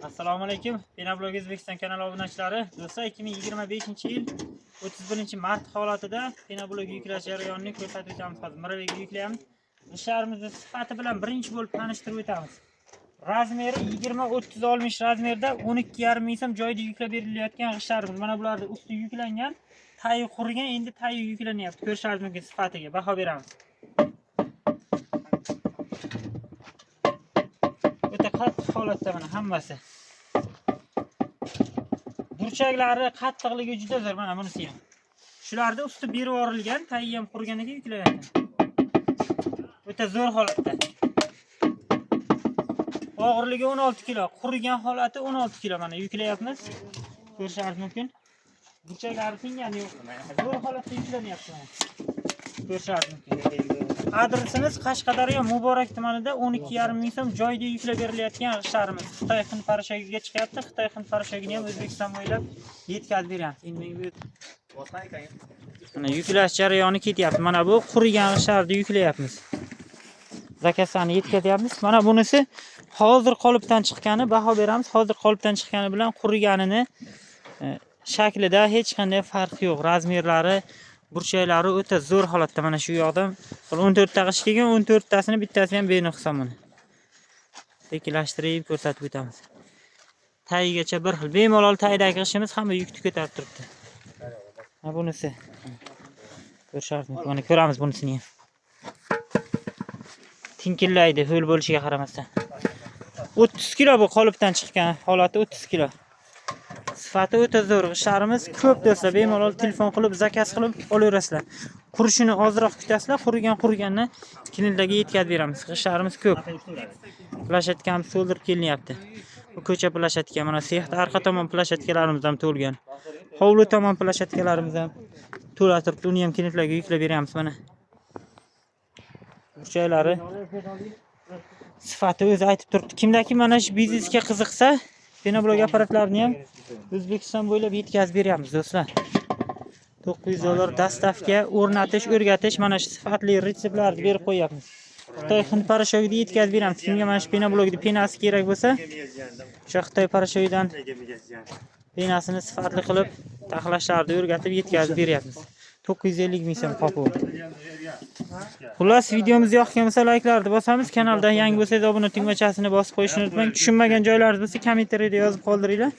Assalomu alaykum. Pinablog O'zbekiston kanali obunachilari. Do'stlar, 2025-yil 31-mart holatida Pinablog yuklash jarayonini ko'rsatib o'tamiz. Hozir Miravega yuklaymiz. Ishlarimizni sifati bilan birinchi bo'lib tanishtirib o'tamiz. Razmeri 20-30 olmish razmerda 12,5 ming so'm joyda yuklab berilayotgan g'ishlarimiz. Mana bularda usti yuklangan, tayi qurigan, endi tayi yuklanyapti. Ko'rishingiz mumkin, sifatiga baho beramiz. O'ta qattiq holatda mana hammasi. Burchaklari qattiqligi juda zo'r, mana bunisi ham. Shularda usti berib yuborilgan, tayi ham qurganidan keyin yuklanadi. O'ta zo'r holatda. Og'irligi 16 kilo, qurigan holati 16 kilo mana yuklayapmiz. Ko'rishingiz mumkin. Burchaklari tingani yo'q. Zo'r holatda yuklanyapti mana. Ko'rishingiz mumkin. Adresimiz Qashqadaryo Muborak tumanida 12,5 ming so'm joyda yuklab berilayotgan g'ishlarimiz. Xitoy Hind parashogiga chiqyapti. Xitoy Hind parashogini ham O'zbekiston bo'ylab yetkazib beramiz. Endi mana yuklash jarayoni ketyapti. Mana bu qurigan g'ishlarni yuklayapmiz. Zakazlarni yetkazyapmiz. Mana bunisi hozir qolipdan chiqqani, baho beramiz. Hozir qolipdan chiqqani bilan quriganini shaklida hech qanday farq yo'q. Razmerlari, burchaklari o'ta zo'r holatda. Mana shu yoqda 14 ta g'ish kelgan, 14 tasini bittasi ham benuqson buni. Sekinlashtirib ko'rsatib o'tamiz. Tayigacha bir xil. Bemalol taydagi g'ishimiz hamma yukni ko'tarib turibdi. Mana bunisi. Ko'rishingiz mumkin. Mana ko'ramiz bunisini ham. Tinkillaydi, ho'l bo'lishiga qaramasdan. 30 kilo bu qolipdan chiqqan holati 30 kilo. Sifati o'ta zo'r. G'ishlarimiz ko'p do'stlar. Bemalol telefon qilib, zakaz qilib olaverasizlar. Qurishini ozroq kutasizlar, quriganni kinildaga yetkazib beramiz. G'ishlarimiz ko'p. Plashatkamiz to'ldirib kelinyapti. Bu ko'cha plashatka, mana sexda arqa tomon plashatkalarimiz ham to'lgan. Hovli tomon plashatkalarimiz ham to'la turibdi. Uni ham kinildaga yuklab beramiz mana. Burchaklari sifati o'zi aytib turibdi. Kimdaki mana shu biznesga qiziqsa, Pinablog apparatlarini ham O'zbekiston bo'ylab yetkazib beramiz do'stlar. $900 dastavka, o'rnatish, o'rgatish, mana shu sifatli retseptlarni berib qo'yapmiz. Xitoy Hind parashogida yetkazib beramiz. Kimga mana shu Pinablogda penasi kerak bo'lsa, o'sha Xitoy parashogidan penasini sifatli qilib, taxlashlarni o'rgatib yetkazib beryapmiz. 950 ming so'm qopib. Xullas, videomiz yoqgan bo'lsa layklarni bosamiz. Kanalda yangi bo'lsangiz obuna tugmachasini bosib qo'yishni unutmang. Tushunmagan joylaringiz bo'lsa kommentariyada yozib qoldiringlar.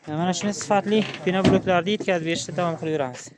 Mana shuni sifatli Pinabloglarni yetkazib berishni davom qilaveramiz.